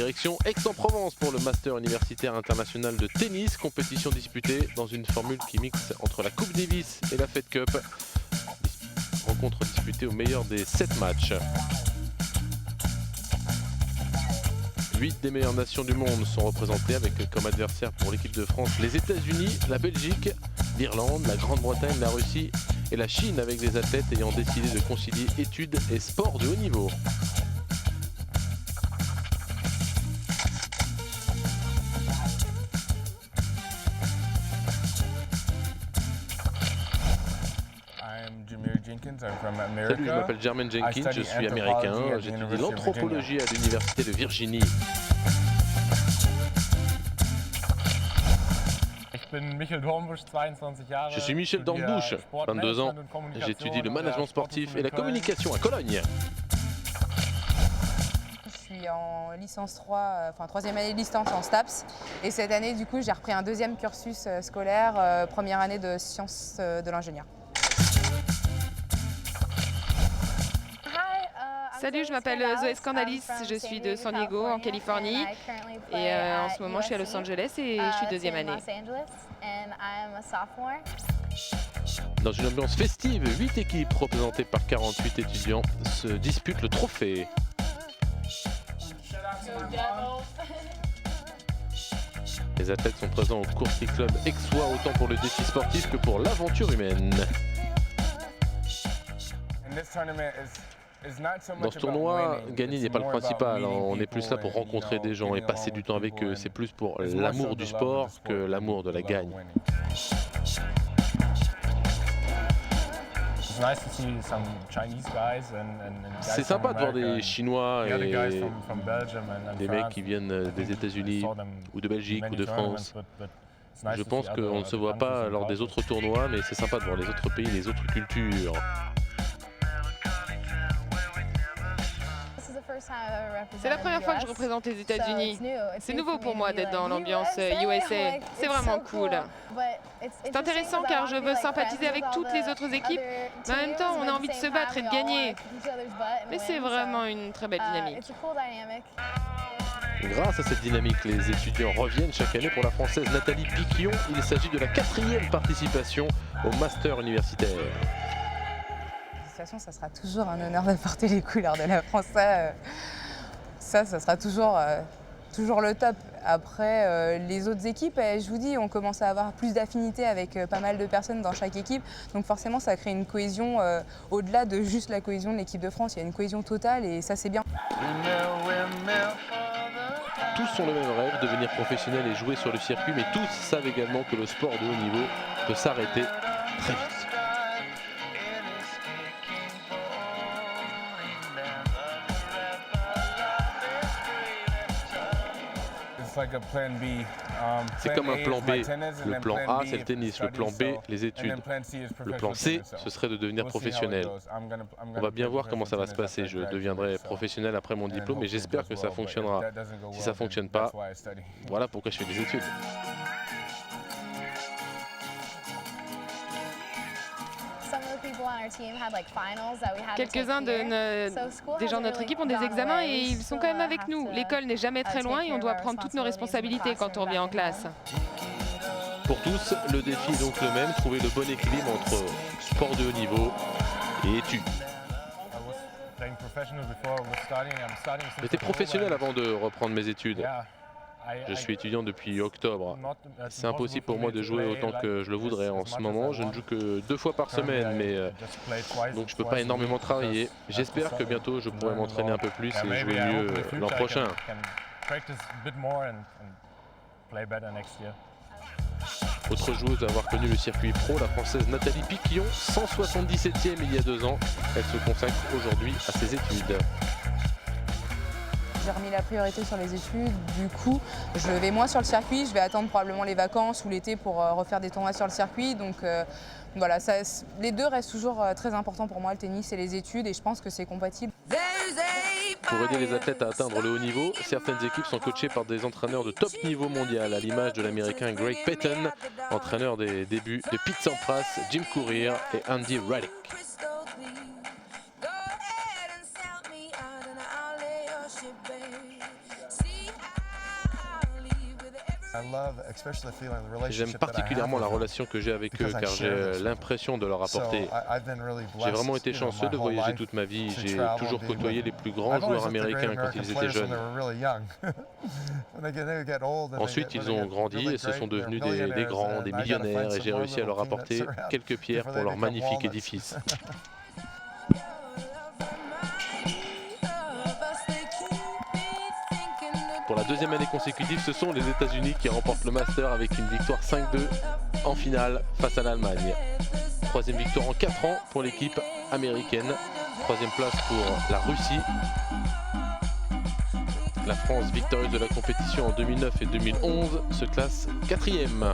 Direction Aix-en-Provence pour le Master universitaire international de tennis, compétition disputée dans une formule qui mixe entre la Coupe Davis et la Fed Cup. Rencontre disputée au meilleur des 7 matchs. 8 des meilleures nations du monde sont représentées avec comme adversaires pour l'équipe de France les États-Unis, la Belgique, l'Irlande, la Grande-Bretagne, la Russie et la Chine, avec des athlètes ayant décidé de concilier études et sport de haut niveau. Salut, je m'appelle Jermaine Jenkins, je suis américain, j'étudie l'anthropologie à l'université de Virginie. Je suis Michel Dornbusch, 22 ans, j'étudie le management sportif et la communication à Cologne. Je suis en licence 3, enfin troisième année de licence en STAPS, et cette année du coup j'ai repris un deuxième cursus scolaire, première année de sciences de l'ingénieur. Salut, je m'appelle Zoé Scandalis, je suis de San Diego en Californie et en ce moment je suis à Los Angeles et je suis deuxième année. Dans une ambiance festive, 8 équipes représentées par 48 étudiants se disputent le trophée. Les athlètes sont présents au Courtney Club Aixois autant pour le défi sportif que pour l'aventure humaine. Dans ce tournoi, gagner n'est pas le principal, on est plus là pour rencontrer des gens et passer du temps avec eux. C'est plus pour l'amour du sport que l'amour de la gagne. C'est sympa de voir des Chinois et des mecs qui viennent des États-Unis ou de Belgique ou de France. Je pense qu'on ne se voit pas lors des autres tournois, mais c'est sympa de voir les autres pays, les autres cultures. C'est la première fois que je représente les États-Unis. C'est nouveau pour moi d'être dans l'ambiance USA. C'est vraiment cool. C'est intéressant car je veux sympathiser avec toutes les autres équipes, mais en même temps on a envie de se battre et de gagner. Mais c'est vraiment une très belle dynamique. Grâce à cette dynamique, les étudiants reviennent chaque année pour la Française Nathalie Piquillon. Il s'agit de la 4e participation au Master universitaire. De toute façon, ça sera toujours un honneur de porter les couleurs de la France. Ça sera toujours le top. Après, les autres équipes, je vous dis, on commence à avoir plus d'affinité avec pas mal de personnes dans chaque équipe. Donc forcément, ça crée une cohésion au-delà de juste la cohésion de l'équipe de France. Il y a une cohésion totale et ça, c'est bien. Tous ont le même rêve, devenir professionnels et jouer sur le circuit, mais tous savent également que le sport de haut niveau peut s'arrêter très vite. C'est comme un plan B. Le plan A, c'est le tennis. Le plan B, les études. Le plan C, ce serait de devenir professionnel. On va bien voir comment ça va se passer. Je deviendrai professionnel après mon diplôme et j'espère que ça fonctionnera. Si ça ne fonctionne pas, voilà pourquoi je fais des études. Quelques-uns des gens de notre équipe ont des examens et ils sont quand même avec nous. L'école n'est jamais très loin et on doit prendre toutes nos responsabilités quand on revient en classe. Pour tous, le défi est donc le même, trouver le bon équilibre entre sport de haut niveau et études. J'étais professionnel avant de reprendre mes études. Je suis étudiant depuis octobre. C'est impossible pour moi de jouer autant que je le voudrais. En ce moment, je ne joue que 2 fois par semaine, mais donc je ne peux pas énormément travailler. J'espère que bientôt je pourrai m'entraîner un peu plus et jouer mieux l'an prochain. Autre joueuse à avoir connu le circuit pro, la Française Nathalie Piquillon, 177e il y a 2 ans. Elle se consacre aujourd'hui à ses études. J'ai remis la priorité sur les études, du coup je vais moins sur le circuit, je vais attendre probablement les vacances ou l'été pour refaire des tournois sur le circuit. Donc voilà, les deux restent toujours très importants pour moi, le tennis et les études, et je pense que c'est compatible. Pour aider les athlètes à atteindre le haut niveau, certaines équipes sont coachées par des entraîneurs de top niveau mondial, à l'image de l'américain Greg Payton, entraîneur des débuts de Pete Sampras, Jim Courier et Andy Roddick. J'aime particulièrement la relation que j'ai avec eux car j'ai l'impression de leur apporter. J'ai vraiment été chanceux de voyager toute ma vie. J'ai toujours côtoyé les plus grands joueurs américains quand ils étaient jeunes. Ensuite, ils ont grandi et se sont devenus des grands, des millionnaires, et j'ai réussi à leur apporter quelques pierres pour leur magnifique édifice. Pour la deuxième année consécutive, ce sont les États-Unis qui remportent le Master avec une victoire 5-2 en finale face à l'Allemagne. Troisième victoire en 4 ans pour l'équipe américaine. Troisième place pour la Russie. La France, victorieuse de la compétition en 2009 et 2011, se classe 4e.